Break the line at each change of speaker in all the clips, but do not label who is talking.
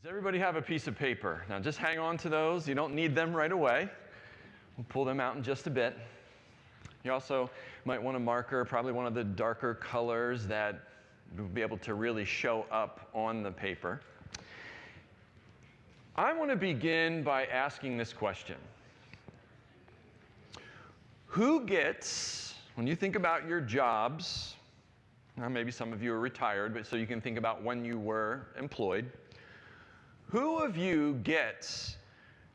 Does everybody have a piece of paper? Now just hang on to those. You don't need them right away. We'll pull them out in just a bit. You also might want a marker, probably one of the darker colors that will be able to really show up on the paper. I want to begin by asking this question. Who gets, when you think about your jobs, now maybe some of you are retired, but so you can think about when you were employed, who of you gets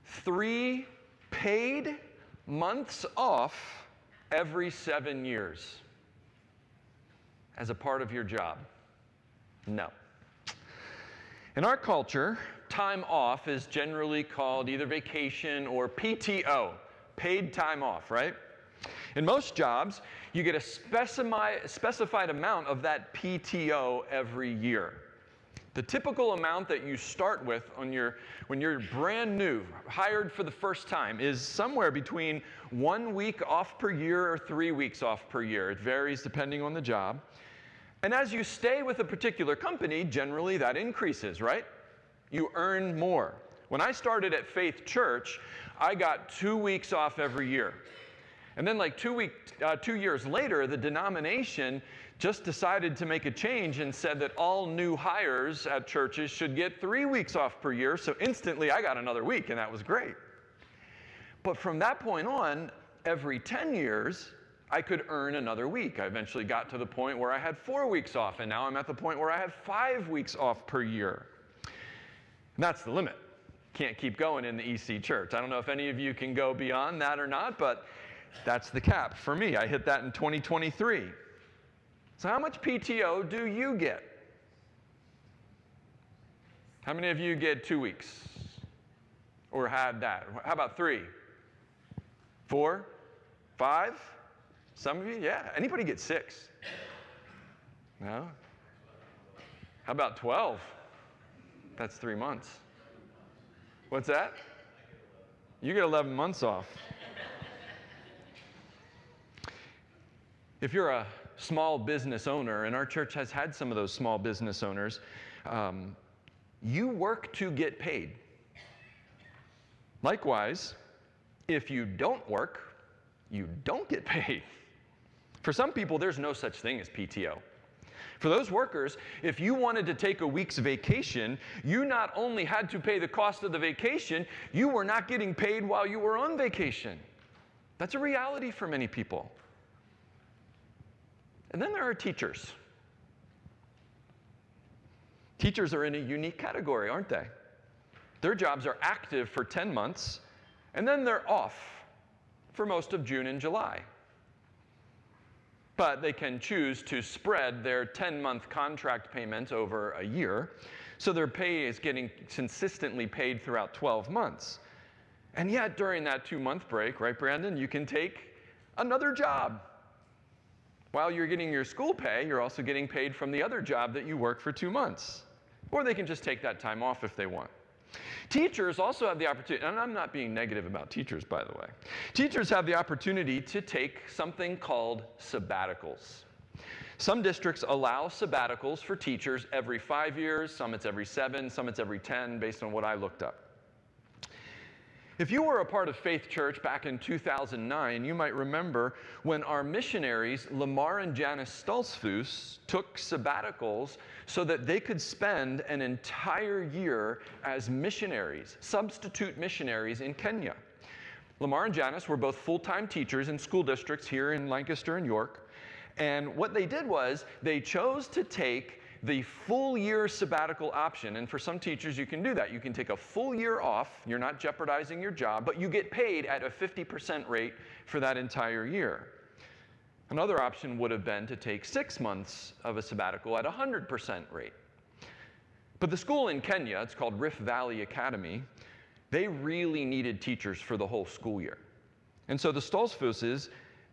3 paid months off every 7 years as a part of your job? No. In our culture, time off is generally called either vacation or PTO, paid time off, right? In most jobs, you get a specified amount of that PTO every year. The typical amount that you start with when you're brand new, hired for the first time, is somewhere between 1 week off per year or 3 weeks off per year. It varies depending on the job. And as you stay with a particular company, generally that increases, right? You earn more. When I started at Faith Church, I got 2 weeks off every year. And then like 2 years later, the denomination just decided to make a change and said that all new hires at churches should get 3 weeks off per year. So instantly I got another week, and that was great. But from that point on, every 10 years, I could earn another week. I eventually got to the point where I had 4 weeks off, and now I'm at the point where I have 5 weeks off per year. And that's the limit. Can't keep going in the EC church. I don't know if any of you can go beyond that or not, but that's the cap for me. I hit that in 2023. So how much PTO do you get? How many of you get 2 weeks? Or had that? How about 3? 4? 5? Some of you? Yeah. Anybody get 6? No? How about 12? That's 3 months. What's that? You get 11 months off. If you're a small business owner, and our church has had some of those small business owners, you work to get paid. Likewise, if you don't work, you don't get paid. For some people, there's no such thing as PTO. For those workers, if you wanted to take a week's vacation, you not only had to pay the cost of the vacation, you were not getting paid while you were on vacation. That's a reality for many people. And then there are teachers. Teachers are in a unique category, aren't they? Their jobs are active for 10 months, and then they're off for most of June and July. But they can choose to spread their 10-month contract payment over a year, so their pay is getting consistently paid throughout 12 months. And yet, during that 2-month break, right, Brandon, you can take another job. While you're getting your school pay, you're also getting paid from the other job that you worked for 2 months. Or they can just take that time off if they want. Teachers also have the opportunity, and I'm not being negative about teachers, by the way. Teachers have the opportunity to take something called sabbaticals. Some districts allow sabbaticals for teachers every 5 years, some it's every 7, some it's every 10, based on what I looked up. If you were a part of Faith Church back in 2009, you might remember when our missionaries, Lamar and Janice Stoltzfus, took sabbaticals so that they could spend an entire year as missionaries, substitute missionaries in Kenya. Lamar and Janice were both full-time teachers in school districts here in Lancaster and York. And what they did was they chose to take the full year sabbatical option. And for some teachers, you can do that. You can take a full year off. You're not jeopardizing your job, but you get paid at a 50% rate for that entire year. Another option would have been to take 6 months of a sabbatical at 100% rate. But the school in Kenya, it's called Rift Valley Academy, they really needed teachers for the whole school year. And so the Stoltzfuses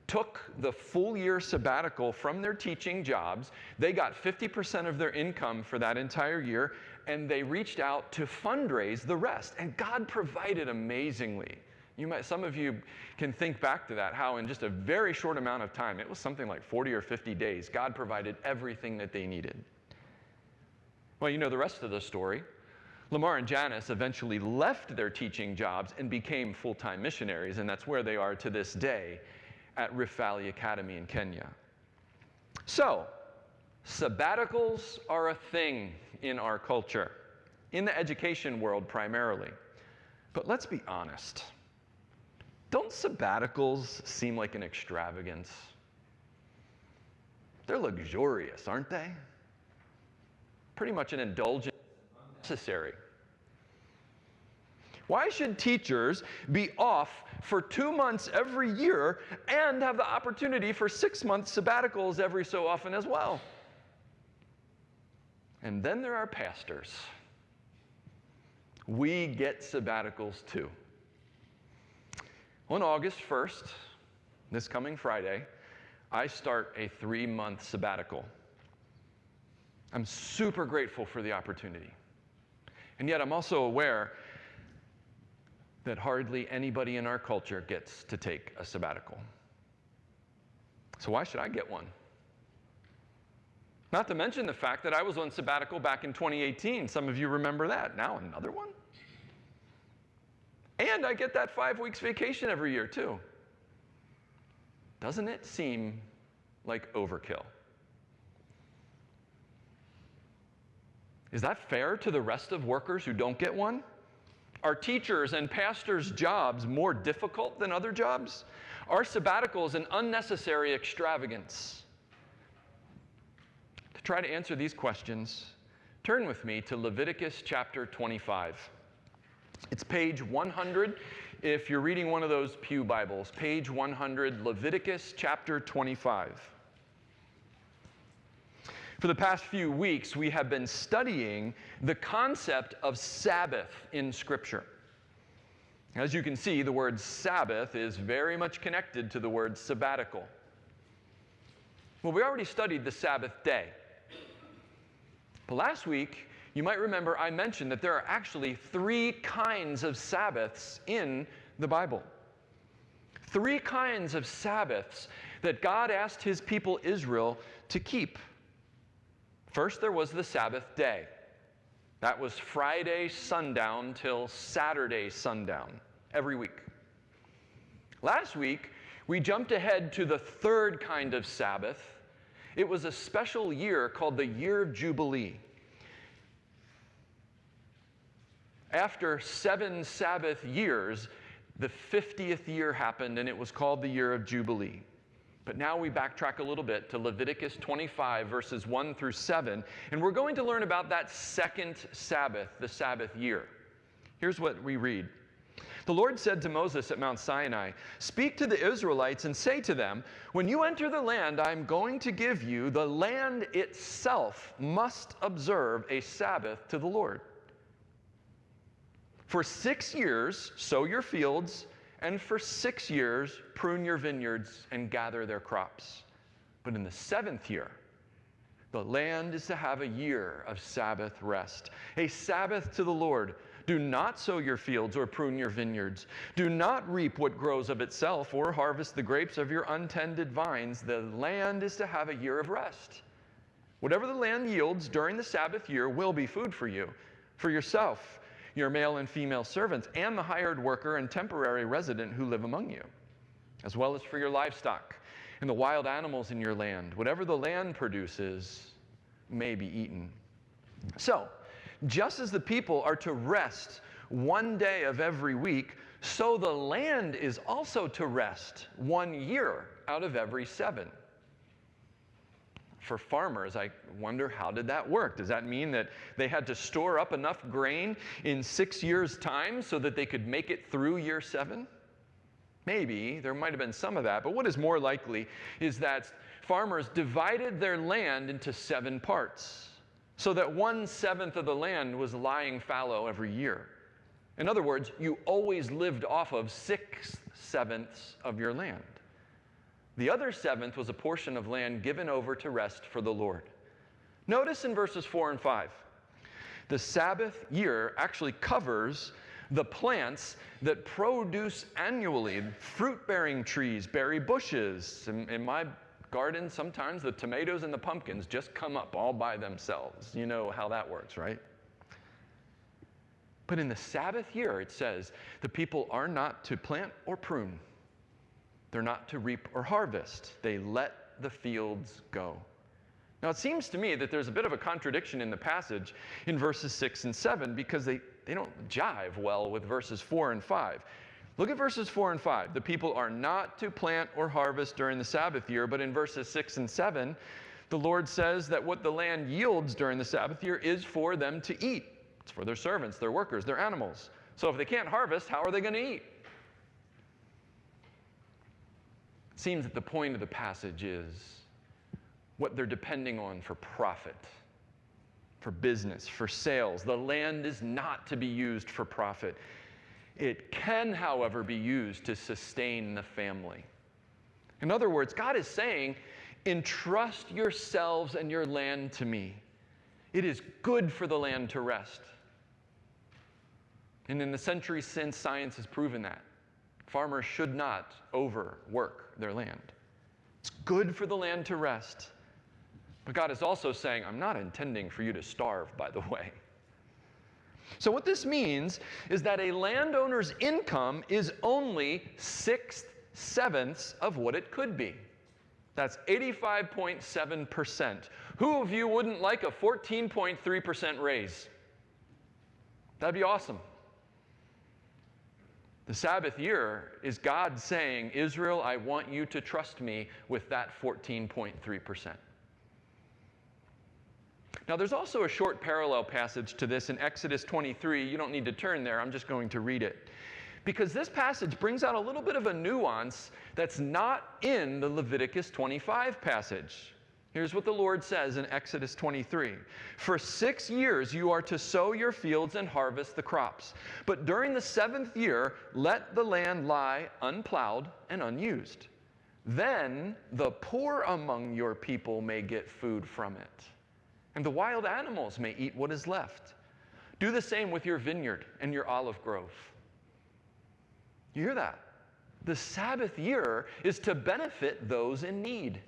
took the full year sabbatical from their teaching jobs. They got 50% of their income for that entire year, and they reached out to fundraise the rest. And God provided amazingly. Some of you can think back to that, how in just a very short amount of time, it was something like 40 or 50 days, God provided everything that they needed. Well, you know the rest of the story. Lamar and Janice eventually left their teaching jobs and became full-time missionaries, and that's where they are to this day at Rift Valley Academy in Kenya. So, sabbaticals are a thing in our culture, in the education world primarily. But let's be honest. Don't sabbaticals seem like an extravagance? They're luxurious, aren't they? Pretty much an indulgence, unnecessary. Why should teachers be off for 2 months every year and have the opportunity for 6-month sabbaticals every so often as well? And then there are pastors. We get sabbaticals too. On August 1st, this coming Friday, I start a 3-month sabbatical. I'm super grateful for the opportunity. And yet I'm also aware that hardly anybody in our culture gets to take a sabbatical. So why should I get one? Not to mention the fact that I was on sabbatical back in 2018. Some of you remember that. Now another one? And I get that 5 weeks vacation every year too. Doesn't it seem like overkill? Is that fair to the rest of workers who don't get one? Are teachers and pastors' jobs more difficult than other jobs? Are sabbaticals an unnecessary extravagance? To try to answer these questions, turn with me to Leviticus chapter 25. It's page 100 if you're reading one of those pew Bibles. Page 100, Leviticus chapter 25. For the past few weeks, we have been studying the concept of Sabbath in Scripture. As you can see, the word Sabbath is very much connected to the word sabbatical. Well, we already studied the Sabbath day. But last week, you might remember I mentioned that there are actually 3 kinds of Sabbaths in the Bible. 3 kinds of Sabbaths that God asked his people Israel to keep. First, there was the Sabbath day. That was Friday sundown till Saturday sundown every week. Last week, we jumped ahead to the 3rd kind of Sabbath. It was a special year called the Year of Jubilee. After 7 Sabbath years, the 50th year happened, and it was called the Year of Jubilee. But now we backtrack a little bit to Leviticus 25, verses 1 through 7, and we're going to learn about that 2nd Sabbath, the Sabbath year. Here's what we read. The Lord said to Moses at Mount Sinai, "Speak to the Israelites and say to them, when you enter the land I'm going to give you, the land itself must observe a Sabbath to the Lord. For 6 years sow your fields, and for 6 years prune your vineyards and gather their crops. But in the 7th year, the land is to have a year of Sabbath rest, a Sabbath to the Lord. Do not sow your fields or prune your vineyards. Do not reap what grows of itself or harvest the grapes of your untended vines. The land is to have a year of rest. Whatever the land yields during the Sabbath year will be food for you, for yourself, your male and female servants, and the hired worker and temporary resident who live among you, as well as for your livestock and the wild animals in your land. Whatever the land produces may be eaten." So, just as the people are to rest 1 day of every week, so the land is also to rest 1 year out of every 7. For farmers, I wonder, how did that work? Does that mean that they had to store up enough grain in 6 years' time so that they could make it through year 7? Maybe. There might have been some of that. But what is more likely is that farmers divided their land into 7 parts so that 1/7 of the land was lying fallow every year. In other words, you always lived off of 6/7 of your land. The other 7th was a portion of land given over to rest for the Lord. Notice in verses 4 and 5, the Sabbath year actually covers the plants that produce annually. Fruit-bearing trees, berry bushes. In my garden, sometimes the tomatoes and the pumpkins just come up all by themselves. You know how that works, right? But in the Sabbath year, it says, the people are not to plant or prune. They're not to reap or harvest. They let the fields go. Now, it seems to me that there's a bit of a contradiction in the passage in verses 6 and 7 because they don't jive well with verses 4 and 5. Look at verses 4 and 5. The people are not to plant or harvest during the Sabbath year, but in verses 6 and 7, the Lord says that what the land yields during the Sabbath year is for them to eat. It's for their servants, their workers, their animals. So if they can't harvest, how are they going to eat? It seems that the point of the passage is what they're depending on for profit, for business, for sales. The land is not to be used for profit. It can, however, be used to sustain the family. In other words, God is saying, entrust yourselves and your land to me. It is good for the land to rest. And in the centuries since, science has proven that. Farmers should not overwork their land. It's good for the land to rest. But God is also saying, I'm not intending for you to starve, by the way. So what this means is that a landowner's income is only 6/7 of what it could be. That's 85.7%. Who of you wouldn't like a 14.3% raise? That'd be awesome. The Sabbath year is God saying, Israel, I want you to trust me with that 14.3%. Now, there's also a short parallel passage to this in Exodus 23. You don't need to turn there. I'm just going to read it. Because this passage brings out a little bit of a nuance that's not in the Leviticus 25 passage. Here's what the Lord says in Exodus 23. For 6 years you are to sow your fields and harvest the crops. But during the 7th year, let the land lie unplowed and unused. Then the poor among your people may get food from it, and the wild animals may eat what is left. Do the same with your vineyard and your olive grove. You hear that? The Sabbath year is to benefit those in need.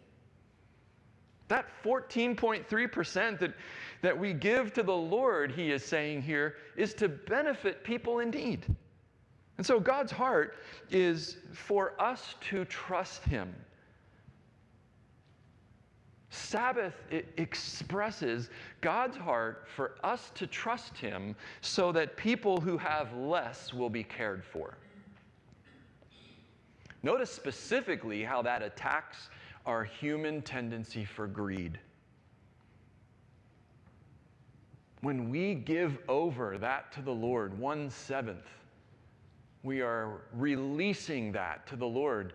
That 14.3% that we give to the Lord, he is saying here, is to benefit people in need. And so God's heart is for us to trust him. Sabbath expresses God's heart for us to trust him so that people who have less will be cared for. Notice specifically how that attacks our human tendency for greed. When we give over that to the Lord, 1/7, we are releasing that to the Lord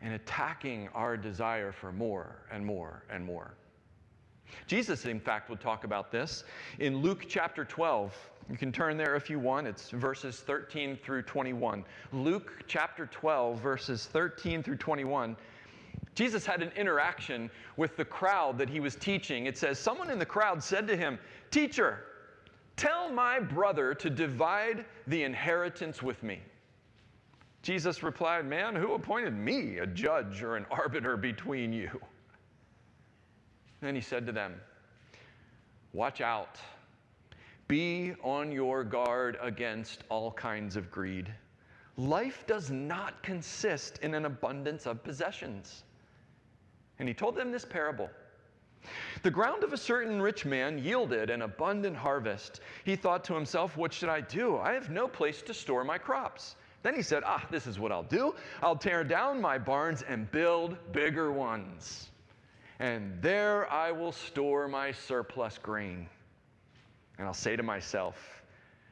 and attacking our desire for more and more and more. Jesus, in fact, would talk about this in Luke chapter 12. You can turn there if you want. It's verses 13 through 21. Luke chapter 12, verses 13 through 21. Jesus had an interaction with the crowd that he was teaching. It says, someone in the crowd said to him, "Teacher, tell my brother to divide the inheritance with me." Jesus replied, "Man, who appointed me a judge or an arbiter between you?" Then he said to them, "Watch out. Be on your guard against all kinds of greed. Life does not consist in an abundance of possessions." And he told them this parable. The ground of a certain rich man yielded an abundant harvest. He thought to himself, "What should I do? I have no place to store my crops." Then he said, "This is what I'll do. I'll tear down my barns and build bigger ones. And there I will store my surplus grain. And I'll say to myself,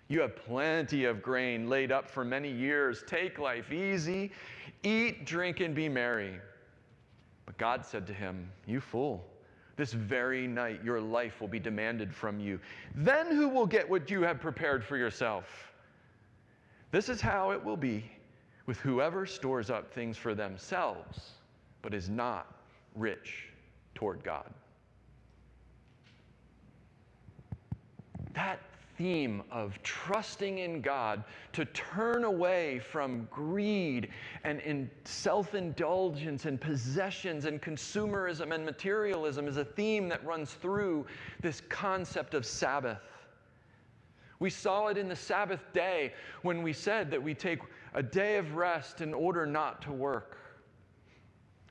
you have plenty of grain laid up for many years. Take life easy. Eat, drink, and be merry." But God said to him, "You fool, this very night your life will be demanded from you. Then who will get what you have prepared for yourself? This is how it will be with whoever stores up things for themselves, but is not rich toward God." That theme of trusting in God to turn away from greed and in self-indulgence and possessions and consumerism and materialism is a theme that runs through this concept of Sabbath. We saw it in the Sabbath day when we said that we take a day of rest in order not to work.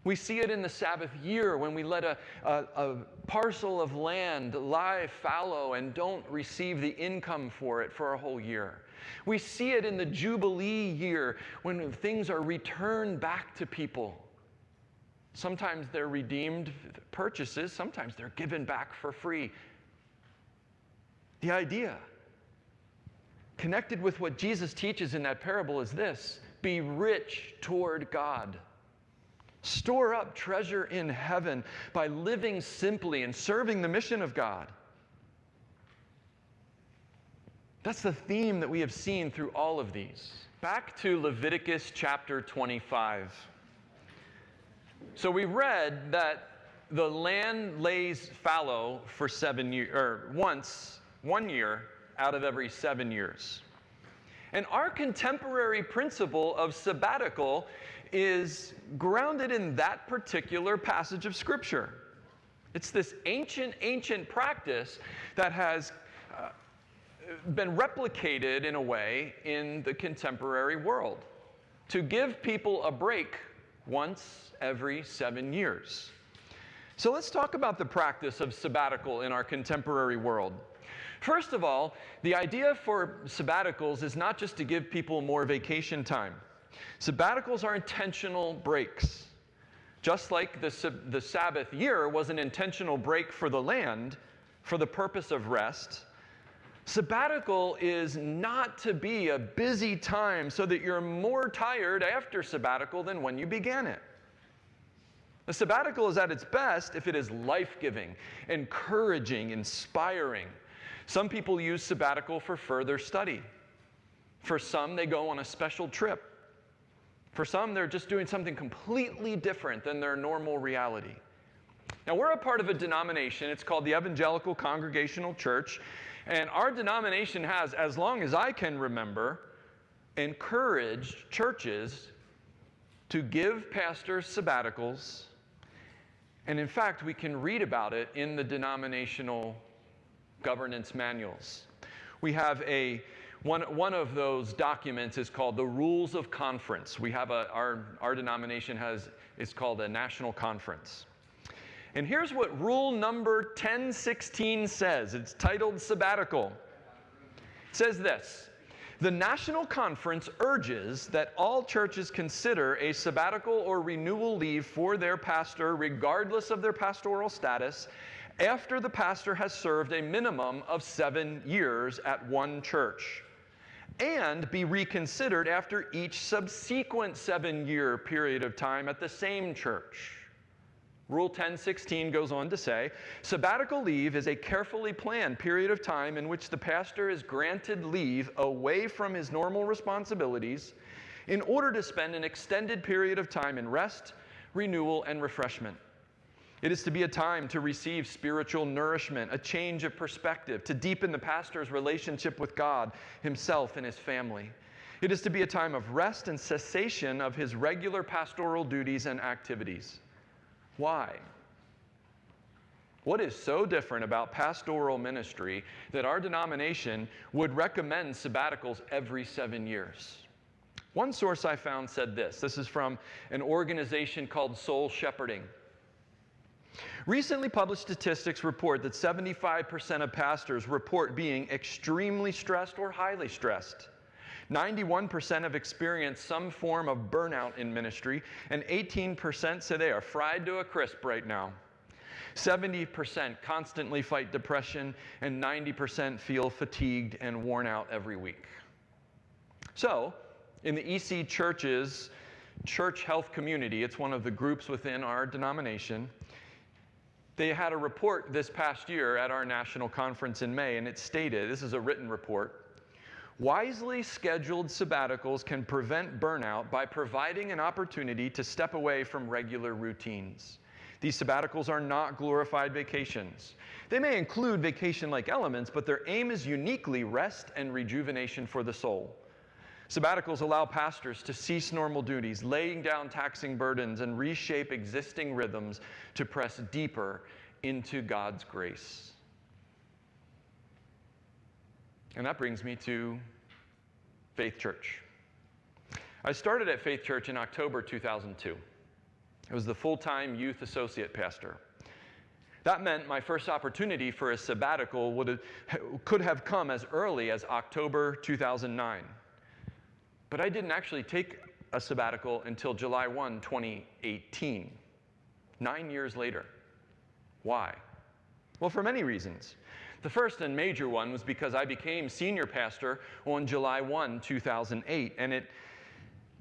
We see it in the Sabbath year when we let a parcel of land lie fallow and don't receive the income for it for a whole year. We see it in the Jubilee year when things are returned back to people. Sometimes they're redeemed purchases, sometimes they're given back for free. The idea connected with what Jesus teaches in that parable is this: be rich toward God. Store up treasure in heaven by living simply and serving the mission of God. That's the theme that we have seen through all of these. Back to Leviticus chapter 25. So we read that the land lays fallow for 7 years, or once, 1 year out of every 7 years. And our contemporary principle of sabbatical is grounded in that particular passage of Scripture. It's this ancient practice that has been replicated in a way in the contemporary world, to give people a break once every 7 years. So let's talk about the practice of sabbatical in our contemporary world. First of all, the idea for sabbaticals is not just to give people more vacation time. Sabbaticals are intentional breaks. Just like the Sabbath year was an intentional break for the land for the purpose of rest, sabbatical is not to be a busy time so that you're more tired after sabbatical than when you began it. A sabbatical is at its best if it is life-giving, encouraging, inspiring. Some people use sabbatical for further study. For some, they go on a special trip. For some, they're just doing something completely different than their normal reality. Now, we're a part of a denomination. It's called the Evangelical Congregational Church. And our denomination has, as long as I can remember, encouraged churches to give pastors sabbaticals. And in fact, we can read about it in the denominational governance manuals. We have one of those documents is called the Rules of Conference. We have our denomination is called a national conference. And here's what rule number 1016 says. It's titled Sabbatical. It says this: the National Conference urges that all churches consider a sabbatical or renewal leave for their pastor, regardless of their pastoral status, after the pastor has served a minimum of 7 years at one church, and be reconsidered after each subsequent 7-year period of time at the same church. Rule 1016 goes on to say, sabbatical leave is a carefully planned period of time in which the pastor is granted leave away from his normal responsibilities in order to spend an extended period of time in rest, renewal, and refreshment. It is to be a time to receive spiritual nourishment, a change of perspective, to deepen the pastor's relationship with God, himself, and his family. It is to be a time of rest and cessation of his regular pastoral duties and activities. Why? What is so different about pastoral ministry that our denomination would recommend sabbaticals every 7 years? One source I found said this. This is from an organization called Soul Shepherding. Recently published statistics report that 75% of pastors report being extremely stressed or highly stressed. 91% have experienced some form of burnout in ministry, and 18% say they are fried to a crisp right now. 70% constantly fight depression, and 90% feel fatigued and worn out every week. So, in the EC Church's church health community, it's one of the groups within our denomination, they had a report this past year at our national conference in May, and it stated, this is a written report, wisely scheduled sabbaticals can prevent burnout by providing an opportunity to step away from regular routines. These sabbaticals are not glorified vacations. They may include vacation-like elements, but their aim is uniquely rest and rejuvenation for the soul. Sabbaticals allow pastors to cease normal duties, laying down taxing burdens, and reshape existing rhythms to press deeper into God's grace. And that brings me to Faith Church. I started at Faith Church in October 2002. I was the full-time youth associate pastor. That meant my first opportunity for a sabbatical could have come as early as October 2009. But I didn't actually take a sabbatical until July 1, 2018, 9 years later. Why? Well, for many reasons. The first and major one was because I became senior pastor on July 1, 2008, and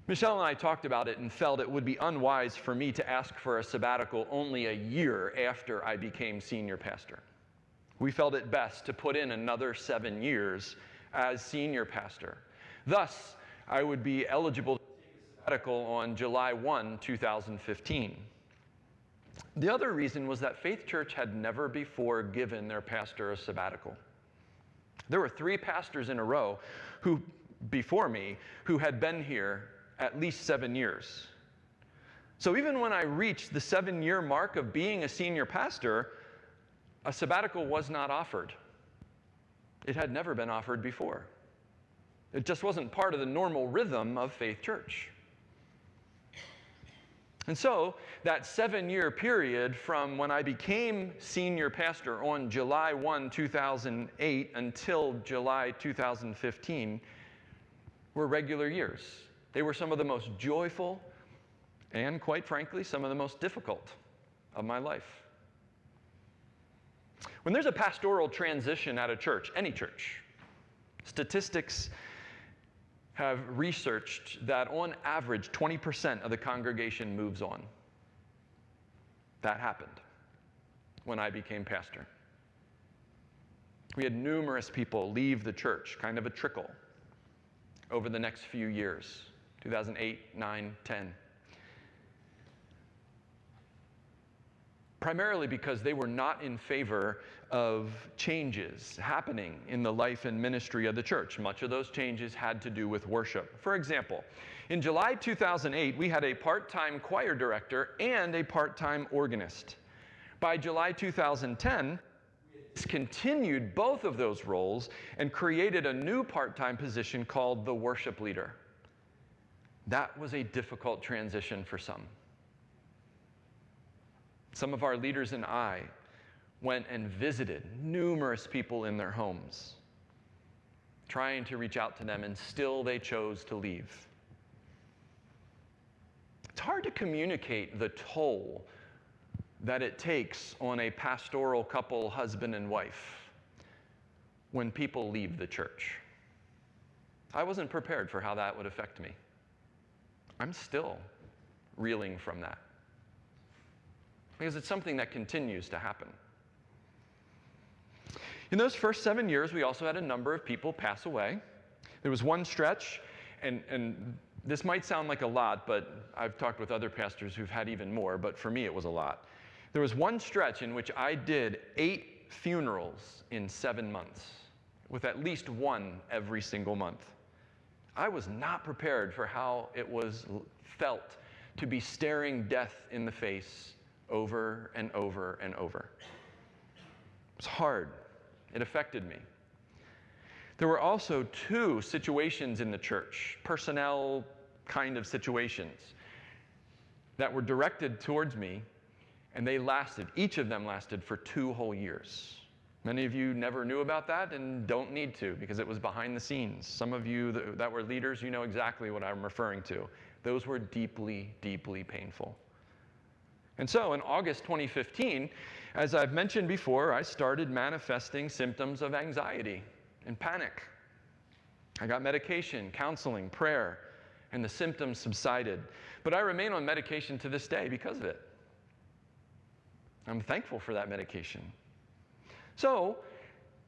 Michelle and I talked about it and felt it would be unwise for me to ask for a sabbatical only a year after I became senior pastor. We felt it best to put in another 7 years as senior pastor. Thus, I would be eligible to take a sabbatical on July 1, 2015. The other reason was that Faith Church had never before given their pastor a sabbatical. There were 3 pastors in a row before me who had been here at least 7 years. So even when I reached the 7-year mark of being a senior pastor, a sabbatical was not offered. It had never been offered before. It just wasn't part of the normal rhythm of Faith Church. And so that 7-year period from when I became senior pastor on July 1, 2008 until July 2015 were regular years. They were some of the most joyful and, quite frankly, some of the most difficult of my life. When there's a pastoral transition at a church, any church, statistics have researched that on average 20% of the congregation moves on. That happened when I became pastor. We had numerous people leave the church, kind of a trickle, over the next few years, 2008, 9, 10. Primarily because they were not in favor of changes happening in the life and ministry of the church. Much of those changes had to do with worship. For example, in July 2008, we had a part-time choir director and a part-time organist. By July 2010, we discontinued both of those roles and created a new part-time position called the worship leader. That was a difficult transition for some. Some of our leaders and I went and visited numerous people in their homes, trying to reach out to them, and still they chose to leave. It's hard to communicate the toll that it takes on a pastoral couple, husband and wife, when people leave the church. I wasn't prepared for how that would affect me. I'm still reeling from that, because it's something that continues to happen. In those first 7 years, we also had a number of people pass away. There was one stretch, and this might sound like a lot, but I've talked with other pastors who've had even more, but for me it was a lot. There was one stretch in which I did 8 funerals in 7 months, with at least one every single month. I was not prepared for how it felt to be staring death in the face over and over and over. It was hard. It affected me. There were also 2 situations in the church, personnel kind of situations, that were directed towards me, and each of them lasted for 2 whole years. Many of you never knew about that and don't need to, because it was behind the scenes. Some of you that were leaders, you know exactly what I'm referring to. Those were deeply, deeply painful. And so in August 2015, as I've mentioned before, I started manifesting symptoms of anxiety and panic. I got medication, counseling, prayer, and the symptoms subsided. But I remain on medication to this day because of it. I'm thankful for that medication. So,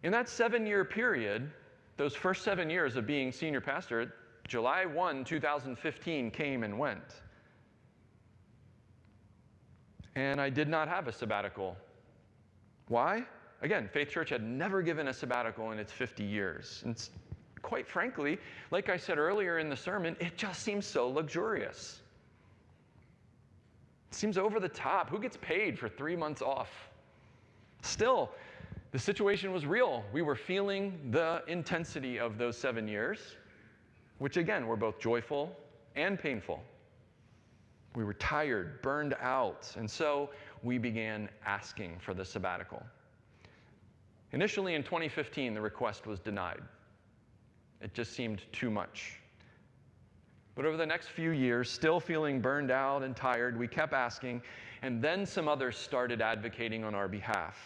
in that 7-year period, those first 7 years of being senior pastor, July 1, 2015 came and went. And I did not have a sabbatical. Why? Again, Faith Church had never given a sabbatical in its 50 years. And quite frankly, like I said earlier in the sermon, it just seems so luxurious. It seems over the top. Who gets paid for 3 months off? Still, The situation was real. We were feeling the intensity of those 7 years, which again were both joyful and painful. We were tired, burned out, and so we began asking for the sabbatical. Initially in 2015, the request was denied. It just seemed too much. But over the next few years, still feeling burned out and tired, we kept asking, and then some others started advocating on our behalf.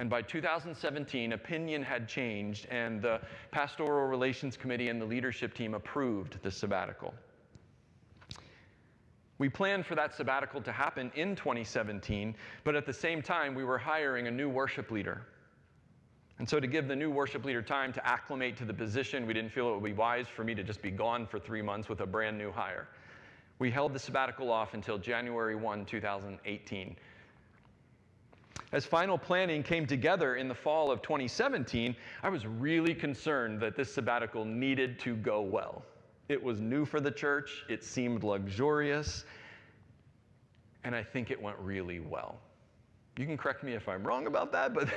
And by 2017, opinion had changed, and the Pastoral Relations Committee and the leadership team approved the sabbatical. We planned for that sabbatical to happen in 2017, but at the same time, we were hiring a new worship leader. And so to give the new worship leader time to acclimate to the position, we didn't feel it would be wise for me to just be gone for 3 months with a brand new hire. We held the sabbatical off until January 1, 2018. As final planning came together in the fall of 2017, I was really concerned that this sabbatical needed to go well. It was new for the church, it seemed luxurious, and I think it went really well. You can correct me if I'm wrong about that, but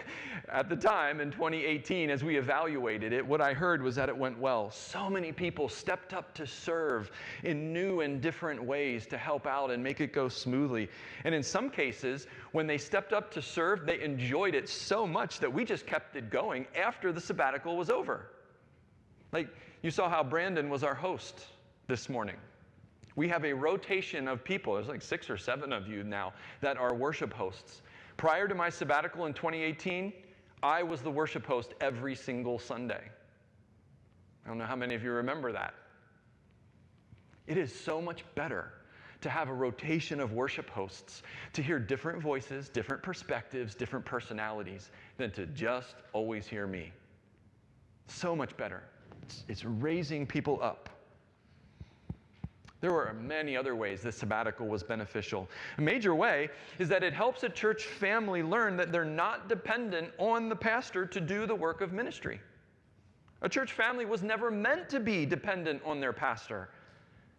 at the time, in 2018, as we evaluated it, what I heard was that it went well. So many people stepped up to serve in new and different ways to help out and make it go smoothly. And in some cases, when they stepped up to serve, they enjoyed it so much that we just kept it going after the sabbatical was over. Like, you saw how Brandon was our host this morning. We have a rotation of people. There's like 6 or 7 of you now that are worship hosts. Prior to my sabbatical in 2018, I was the worship host every single Sunday. I don't know how many of you remember that. It is so much better to have a rotation of worship hosts, to hear different voices, different perspectives, different personalities, than to just always hear me. So much better. It's raising people up. There were many other ways this sabbatical was beneficial. A major way is that it helps a church family learn that they're not dependent on the pastor to do the work of ministry. A church family was never meant to be dependent on their pastor.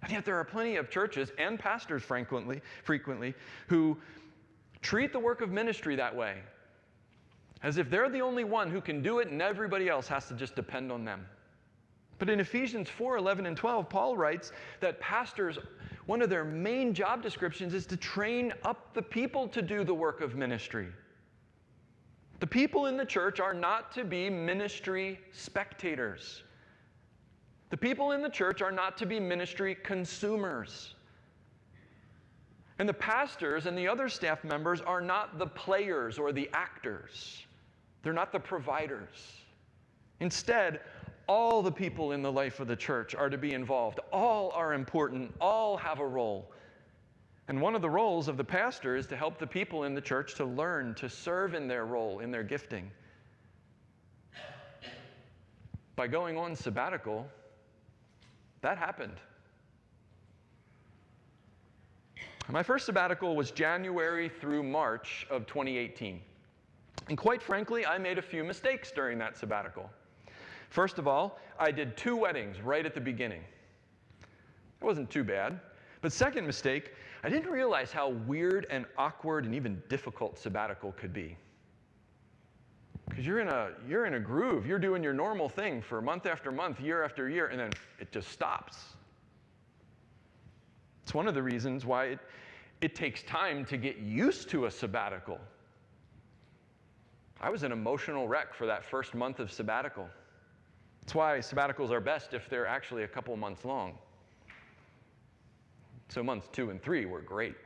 And yet there are plenty of churches and pastors frequently who treat the work of ministry that way, as if they're the only one who can do it and everybody else has to just depend on them. But in Ephesians 4, 11, and 12, Paul writes that pastors, one of their main job descriptions is to train up the people to do the work of ministry. The people in the church are not to be ministry spectators. The people in the church are not to be ministry consumers. And the pastors and the other staff members are not the players or the actors. They're not the providers. Instead, all the people in the life of the church are to be involved. All are important. All have a role. And one of the roles of the pastor is to help the people in the church to learn to serve in their role, in their gifting. By going on sabbatical, that happened. My first sabbatical was January through March of 2018. And quite frankly, I made a few mistakes during that sabbatical. First of all, I did 2 weddings right at the beginning. It wasn't too bad. But second mistake, I didn't realize how weird and awkward and even difficult sabbatical could be. Because you're in a groove. You're doing your normal thing for month after month, year after year, and then it just stops. It's one of the reasons why it takes time to get used to a sabbatical. I was an emotional wreck for that first month of sabbatical. That's why sabbaticals are best if they're actually a couple months long. So months 2 and 3 were great.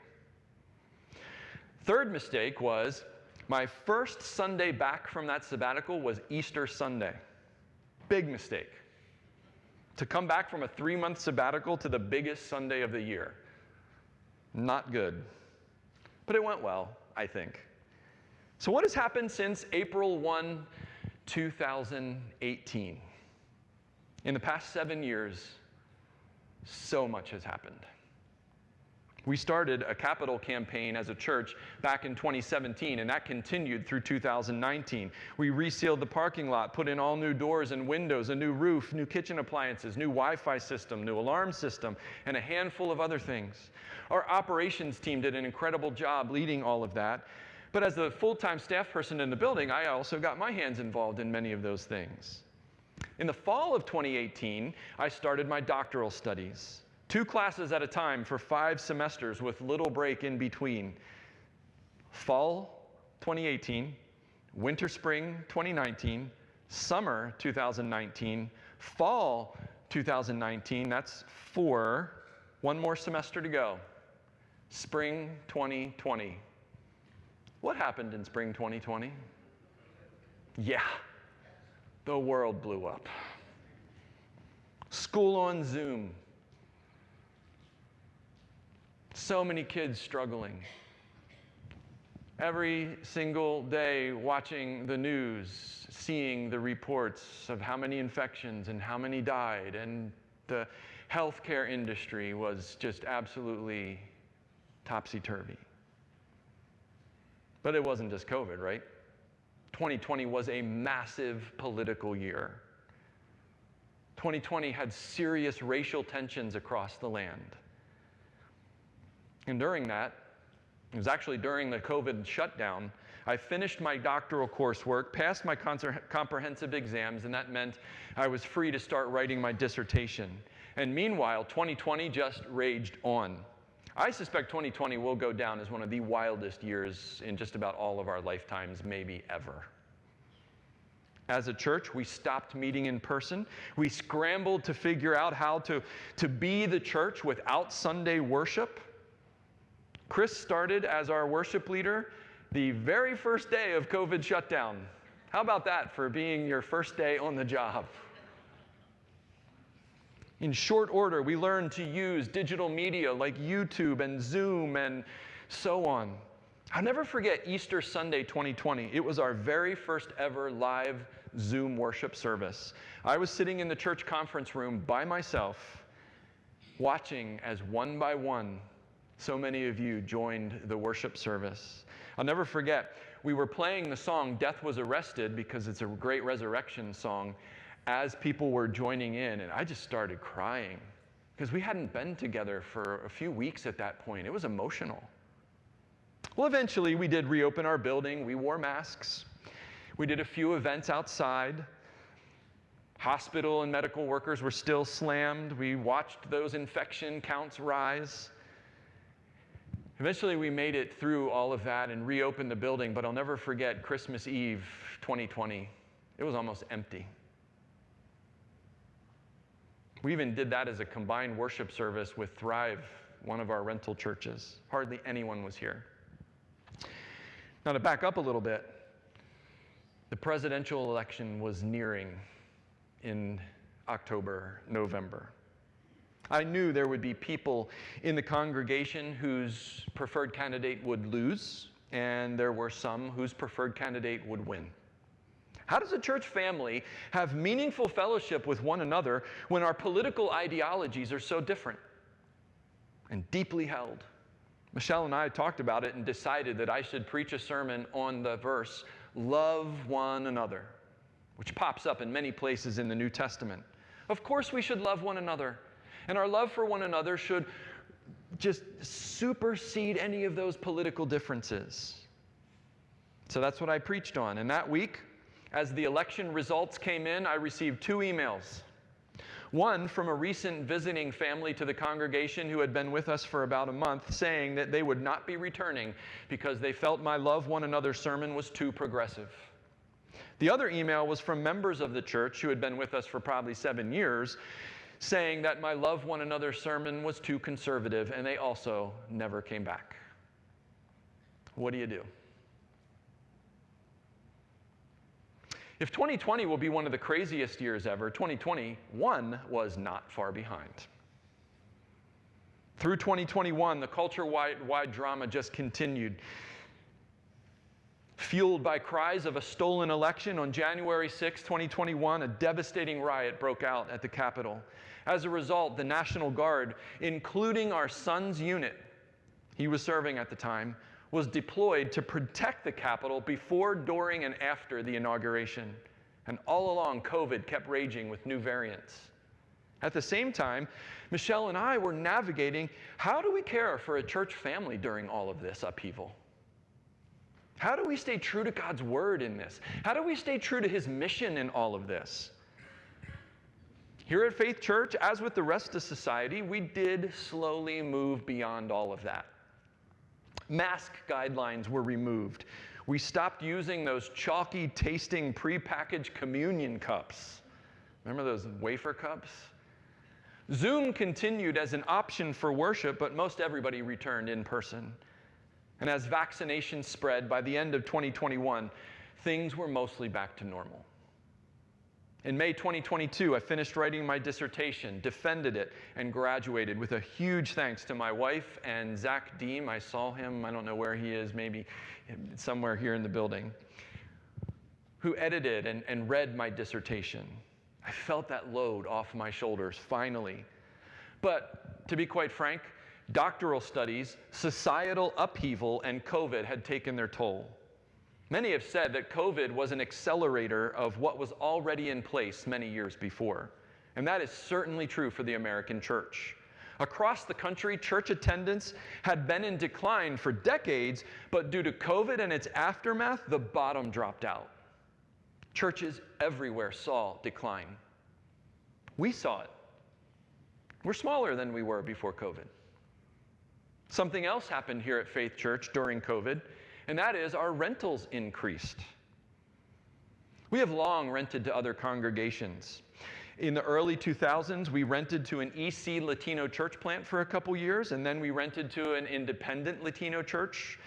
Third mistake was my first Sunday back from that sabbatical was Easter Sunday. Big mistake. To come back from a 3-month sabbatical to the biggest Sunday of the year. Not good. But it went well, I think. So what has happened since April 1, 2018? In the past 7 years, so much has happened. We started a capital campaign as a church back in 2017, and that continued through 2019. We resealed the parking lot, put in all new doors and windows, a new roof, new kitchen appliances, new Wi-Fi system, new alarm system, and a handful of other things. Our operations team did an incredible job leading all of that. But as the full-time staff person in the building, I also got my hands involved in many of those things. In the fall of 2018, I started my doctoral studies. 2 classes at a time for 5 semesters with little break in between. Fall 2018, winter spring 2019, summer 2019, fall 2019, that's 4, 1 more semester to go. Spring 2020. What happened in spring 2020? Yeah, the world blew up. School on Zoom. So many kids struggling. Every single day watching the news, seeing the reports of how many infections and how many died, and the healthcare industry was just absolutely topsy-turvy. But it wasn't just COVID, right? 2020 was a massive political year. 2020 had serious racial tensions across the land. And during that, it was actually during the COVID shutdown, I finished my doctoral coursework, passed my comprehensive exams, and that meant I was free to start writing my dissertation. And meanwhile, 2020 just raged on. I suspect 2020 will go down as one of the wildest years in just about all of our lifetimes, maybe ever. As a church, we stopped meeting in person. We scrambled to figure out how to be the church without Sunday worship. Chris started as our worship leader the very first day of COVID shutdown. How about that for being your first day on the job? In short order, we learned to use digital media like YouTube and Zoom and so on. I'll never forget Easter Sunday 2020. It was our very first ever live Zoom worship service. I was sitting in the church conference room by myself, watching as one by one, so many of you joined the worship service. I'll never forget, we were playing the song Death Was Arrested because it's a great resurrection song as people were joining in, and I just started crying because we hadn't been together for a few weeks at that point. It was emotional. Well, eventually we did reopen our building. We wore masks. We did a few events outside. Hospital and medical workers were still slammed. We watched those infection counts rise. Eventually, we made it through all of that and reopened the building, but I'll never forget Christmas Eve 2020. It was almost empty. We even did that as a combined worship service with Thrive, one of our rental churches. Hardly anyone was here. Now, to back up a little bit, the presidential election was nearing in October, November. I knew there would be people in the congregation whose preferred candidate would lose, and there were some whose preferred candidate would win. How does a church family have meaningful fellowship with one another when our political ideologies are so different and deeply held? Michelle and I talked about it and decided that I should preach a sermon on the verse, love one another, which pops up in many places in the New Testament. Of course we should love one another. And our love for one another should just supersede any of those political differences. So that's what I preached on. And that week, as the election results came in, I received 2 emails. One from a recent visiting family to the congregation who had been with us for about a month, saying that they would not be returning because they felt my love one another sermon was too progressive. The other email was from members of the church who had been with us for probably 7 years, saying that my love one another sermon was too conservative, and they also never came back. What do you do? If 2020 will be one of the craziest years ever, 2021 was not far behind. Through 2021, the culture-wide drama just continued. Fueled by cries of a stolen election, on January 6, 2021, a devastating riot broke out at the Capitol. As a result, the National Guard, including our son's unit, he was serving at the time, was deployed to protect the Capitol before, during, and after the inauguration. And all along, COVID kept raging with new variants. At the same time, Michelle and I were navigating, how do we care for a church family during all of this upheaval? How do we stay true to God's word in this? How do we stay true to his mission in all of this? Here at Faith Church, as with the rest of society, we did slowly move beyond all of that. Mask guidelines were removed. We stopped using those chalky tasting prepackaged communion cups. Remember those wafer cups? Zoom continued as an option for worship, but most everybody returned in person. And as vaccinations spread, by the end of 2021, things were mostly back to normal. In May 2022, I finished writing my dissertation, defended it, and graduated with a huge thanks to my wife and Zach Deem. I saw him, I don't know where he is, maybe somewhere here in the building, who edited and read my dissertation. I felt that load off my shoulders, finally. But to be quite frank, doctoral studies, societal upheaval, and COVID had taken their toll. Many have said that COVID was an accelerator of what was already in place many years before. And that is certainly true for the American church. Across the country, church attendance had been in decline for decades, but due to COVID and its aftermath, the bottom dropped out. Churches everywhere saw decline. We saw it. We're smaller than we were before COVID. Something else happened here at Faith Church during COVID, and that is our rentals increased. We have long rented to other congregations. In the early 2000s, we rented to an EC Latino church plant for a couple years, and then we rented to an independent Latino church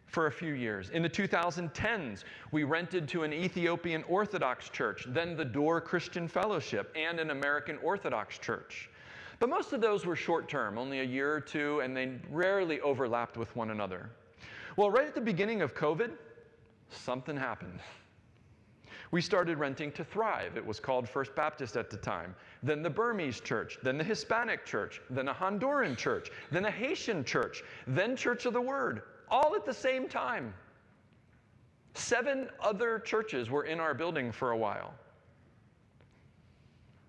for a few years. In the 2010s, we rented to an Ethiopian Orthodox church, then the Door Christian Fellowship, and an American Orthodox church. But most of those were short-term, only a year or two, and they rarely overlapped with one another. Well, right at the beginning of COVID, something happened. We started renting to Thrive. It was called First Baptist at the time. Then the Burmese church, then the Hispanic church, then a Honduran church, then a Haitian church, then Church of the Word, all at the same time. 7 other churches were in our building for a while.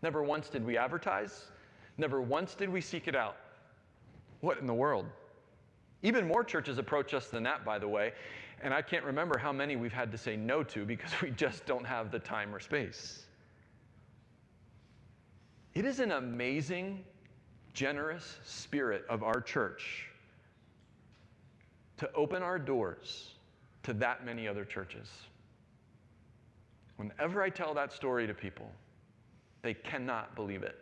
Never once did we advertise. Never once did we seek it out. What in the world? Even more churches approach us than that, by the way, and I can't remember how many we've had to say no to because we just don't have the time or space. It is an amazing, generous spirit of our church to open our doors to that many other churches. Whenever I tell that story to people, they cannot believe it.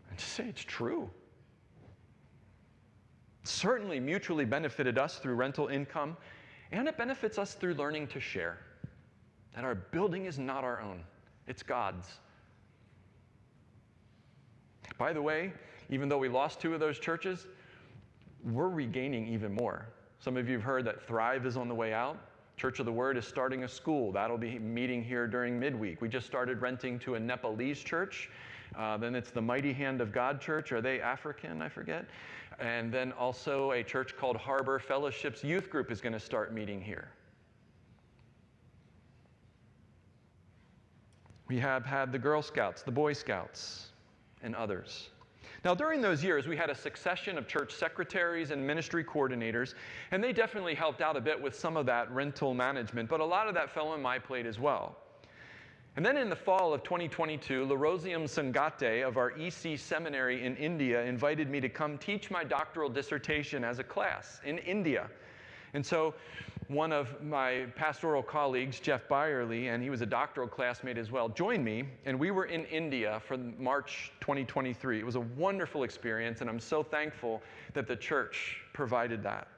And just say it's true. Certainly mutually benefited us through rental income, and it benefits us through learning to share. That our building is not our own, it's God's. By the way, even though we lost 2 of those churches, we're regaining even more. Some of you have heard that Thrive is on the way out. Church of the Word is starting a school. That'll be meeting here during midweek. We just started renting to a Nepalese church. Then it's the Mighty Hand of God Church. Are they African? I forget. And then also a church called Harbor Fellowship's youth group is going to start meeting here. We have had the Girl Scouts, the Boy Scouts, and others. Now, during those years, we had a succession of church secretaries and ministry coordinators, and they definitely helped out a bit with some of that rental management, but a lot of that fell on my plate as well. And then in the fall of 2022, Larosium Sangate of our EC seminary in India invited me to come teach my doctoral dissertation as a class in India. And so one of my pastoral colleagues, Jeff Byerly, and he was a doctoral classmate as well, joined me, and we were in India for March 2023. It was a wonderful experience, and I'm so thankful that the church provided that.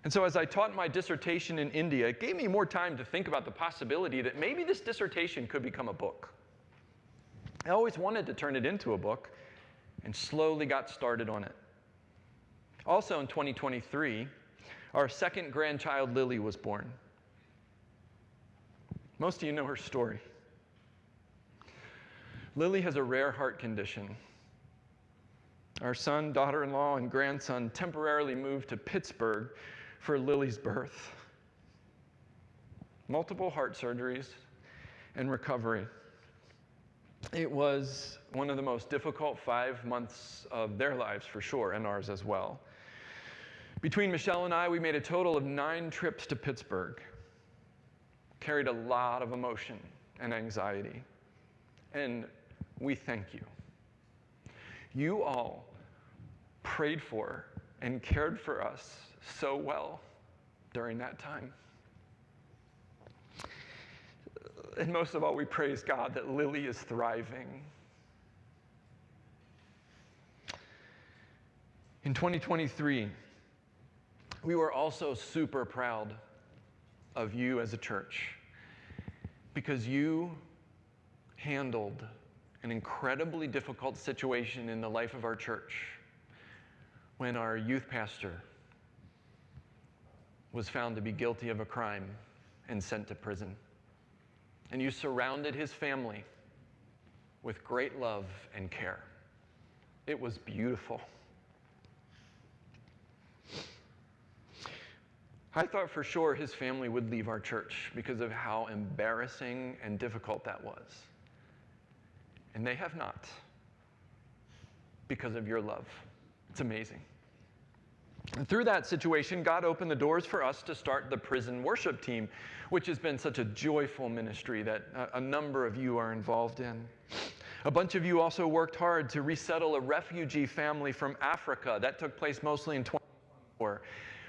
And so as I taught my dissertation in India, it gave me more time to think about the possibility that maybe this dissertation could become a book. I always wanted to turn it into a book and slowly got started on it. Also in 2023, our second grandchild, Lily, was born. Most of you know her story. Lily has a rare heart condition. Our son, daughter-in-law, and grandson temporarily moved to Pittsburgh for Lily's birth. Multiple heart surgeries and recovery. It was one of the most difficult 5 months of their lives for sure, and ours as well. Between Michelle and I, we made a total of 9 trips to Pittsburgh. Carried a lot of emotion and anxiety. And we thank you. You all prayed for and cared for us so well during that time. And most of all, we praise God that Lily is thriving. In 2023, we were also super proud of you as a church because you handled an incredibly difficult situation in the life of our church when our youth pastor was found to be guilty of a crime and sent to prison. And you surrounded his family with great love and care. It was beautiful. I thought for sure his family would leave our church because of how embarrassing and difficult that was. And they have not, because of your love. It's amazing. And through that situation, God opened the doors for us to start the prison worship team, which has been such a joyful ministry that a number of you are involved in. A bunch of you also worked hard to resettle a refugee family from Africa. That took place mostly in 2024.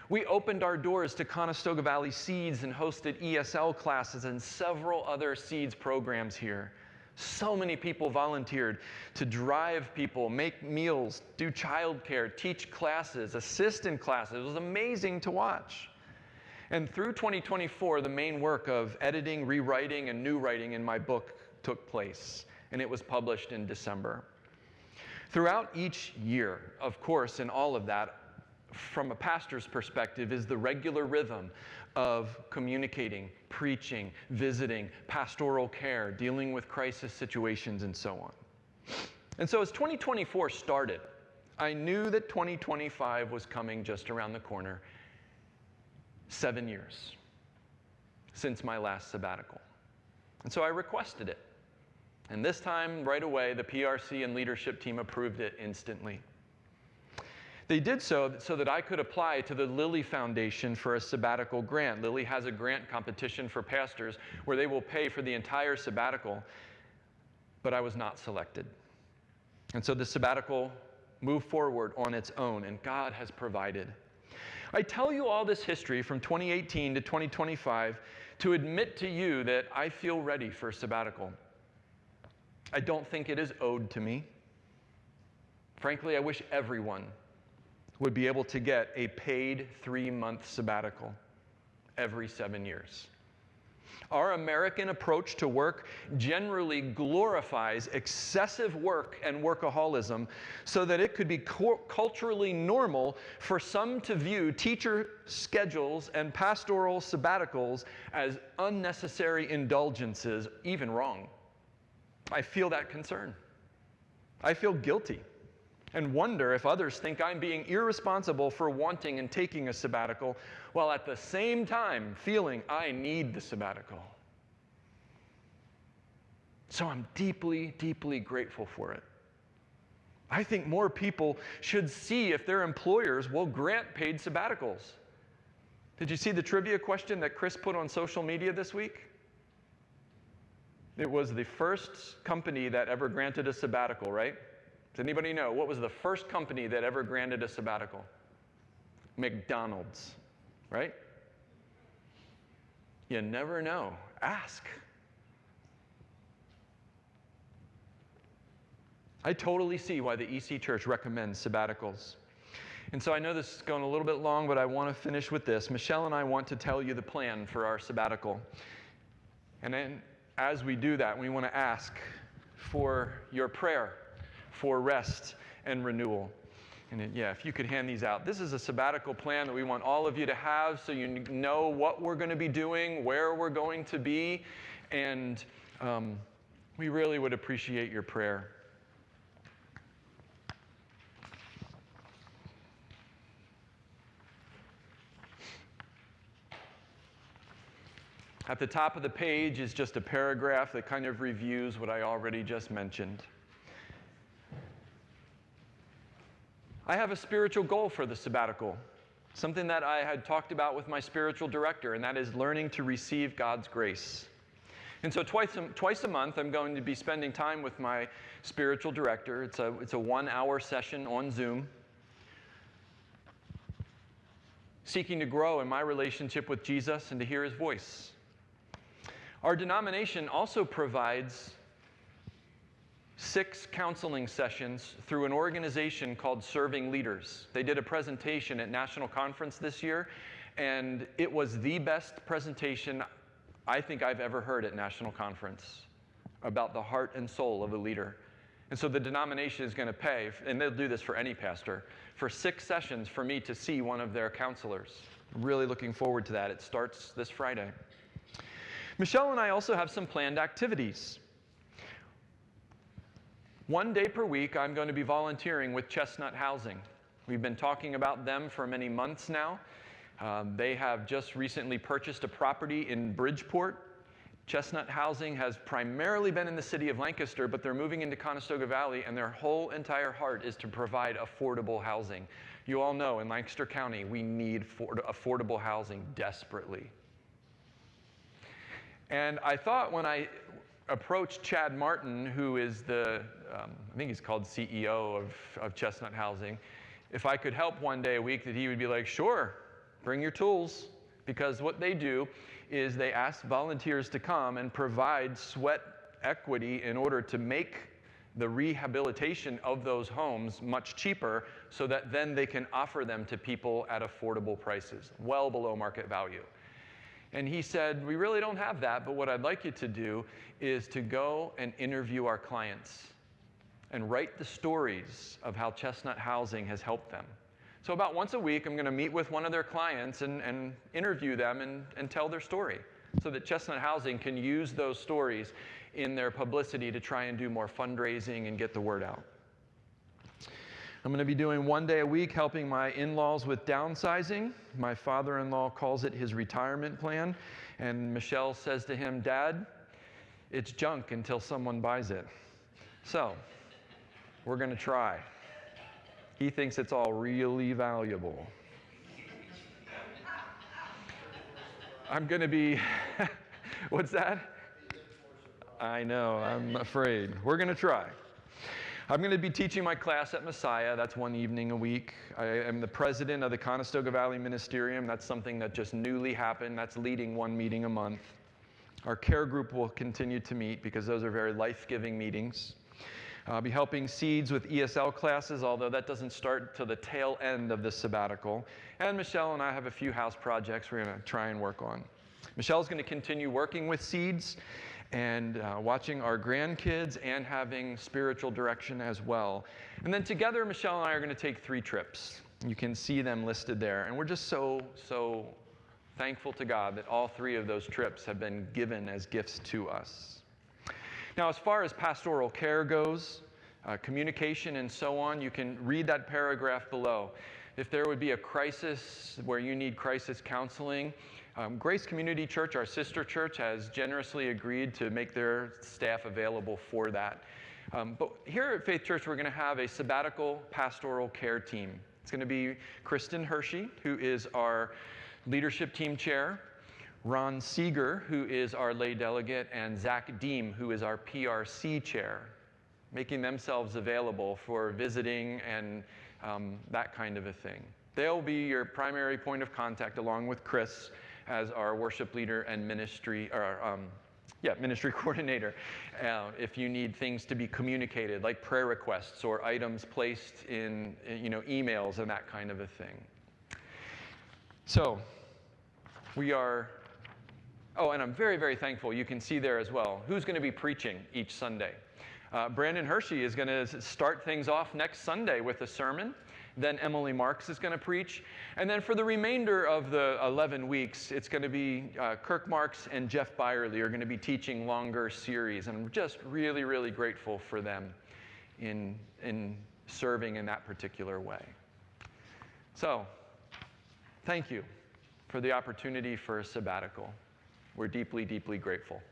We opened our doors to Conestoga Valley Seeds and hosted ESL classes and several other Seeds programs here. So many people volunteered to drive people, make meals, do childcare, teach classes, assist in classes. It was amazing to watch. And through 2024, the main work of editing, rewriting, and new writing in my book took place, and it was published in December. Throughout each year, of course, in all of that, from a pastor's perspective, is the regular rhythm of communicating, preaching, visiting, pastoral care, dealing with crisis situations, and so on. And so as 2024 started, I knew that 2025 was coming just around the corner. 7 years since my last sabbatical. And so I requested it. And this time, right away, the PRC and leadership team approved it instantly. They did so that I could apply to the Lilly Foundation for a sabbatical grant. Lilly has a grant competition for pastors where they will pay for the entire sabbatical, but I was not selected. And so the sabbatical moved forward on its own, and God has provided. I tell you all this history from 2018 to 2025 to admit to you that I feel ready for sabbatical. I don't think it is owed to me. Frankly, I wish everyone would be able to get a paid 3-month sabbatical every 7 years. Our American approach to work generally glorifies excessive work and workaholism so that it could be culturally normal for some to view teacher schedules and pastoral sabbaticals as unnecessary indulgences, even wrong. I feel that concern. I feel guilty and wonder if others think I'm being irresponsible for wanting and taking a sabbatical, while at the same time feeling I need the sabbatical. So I'm deeply, deeply grateful for it. I think more people should see if their employers will grant paid sabbaticals. Did you see the trivia question that Chris put on social media this week? It was the first company that ever granted a sabbatical, right? Does anybody know? What was the first company that ever granted a sabbatical? McDonald's, right? You never know. Ask. I totally see why the EC Church recommends sabbaticals. And so I know this is going a little bit long, but I want to finish with this. Michelle and I want to tell you the plan for our sabbatical. And then as we do that, we want to ask for your prayer for rest and renewal. And if you could hand these out. This is a sabbatical plan that we want all of you to have so you know what we're going to be doing, where we're going to be, and we really would appreciate your prayer. At the top of the page is just a paragraph that kind of reviews what I already just mentioned. I have a spiritual goal for the sabbatical. something that I had talked about with my spiritual director, and that is learning to receive God's grace. And so twice a month, I'm going to be spending time with my spiritual director. It's a 1-hour session on Zoom, seeking to grow in my relationship with Jesus and to hear his voice. Our denomination also provides 6 counseling sessions through an organization called Serving Leaders. They did a presentation at National Conference this year, and it was the best presentation I think I've ever heard at National Conference about the heart and soul of a leader. And so the denomination is going to pay, and they'll do this for any pastor, for 6 sessions for me to see one of their counselors. I'm really looking forward to that. It starts this Friday. Michelle and I also have some planned activities. One day per week, I'm going to be volunteering with Chestnut Housing. We've been talking about them for many months now. They have just recently purchased a property in Bridgeport. Chestnut Housing has primarily been in the city of Lancaster, but they're moving into Conestoga Valley, and their whole entire heart is to provide affordable housing. You all know in Lancaster County, we need affordable housing desperately. And I thought when I approached Chad Martin, who is the, I think he's called CEO of Chestnut Housing, if I could help one day a week, that he would be like, sure, bring your tools. Because what they do is they ask volunteers to come and provide sweat equity in order to make the rehabilitation of those homes much cheaper so that then they can offer them to people at affordable prices, well below market value. And he said, we really don't have that, but what I'd like you to do is to go and interview our clients and write the stories of how Chestnut Housing has helped them. So about once a week, I'm going to meet with one of their clients and interview them and tell their story so that Chestnut Housing can use those stories in their publicity to try and do more fundraising and get the word out. I'm going to be doing one day a week helping my in-laws with downsizing. My father-in-law calls it his retirement plan. And Michelle says to him, Dad, it's junk until someone buys it. So we're going to try. He thinks it's all really valuable. I'm going to be, what's that? I know, I'm afraid. We're going to try. I'm going to be teaching my class at Messiah. That's one evening a week. I am the president of the Conestoga Valley Ministerium. That's something that just newly happened. That's leading one meeting a month. Our care group will continue to meet because those are very life-giving meetings. I'll be helping Seeds with ESL classes, although that doesn't start till the tail end of the sabbatical. And Michelle and I have a few house projects we're going to try and work on. Michelle's going to continue working with Seeds and watching our grandkids and having spiritual direction as well. And then together, Michelle and I are going to take 3 trips. You can see them listed there. And we're just so thankful to God that all 3 of those trips have been given as gifts to us. Now, as far as pastoral care goes, communication and so on, you can read that paragraph below. If there would be a crisis where you need crisis counseling, Grace Community Church, our sister church, has generously agreed to make their staff available for that. But here at Faith Church, we're going to have a sabbatical pastoral care team. It's going to be Kristen Hershey, who is our leadership team chair, Ron Seeger, who is our lay delegate, and Zach Deem, who is our PRC chair, making themselves available for visiting and that kind of a thing. They'll be your primary point of contact, along with Chris as our worship leader and ministry coordinator. If you need things to be communicated, like prayer requests or items placed in emails and that kind of a thing. So we are. Oh, and I'm very, very thankful. You can see there as well who's going to be preaching each Sunday. Brandon Hershey is going to start things off next Sunday with a sermon. Then Emily Marks is going to preach. And then for the remainder of the 11 weeks, it's going to be Kirk Marks and Jeff Byerly are going to be teaching longer series. And I'm just really, really grateful for them in serving in that particular way. So, thank you for the opportunity for a sabbatical. We're deeply, deeply grateful.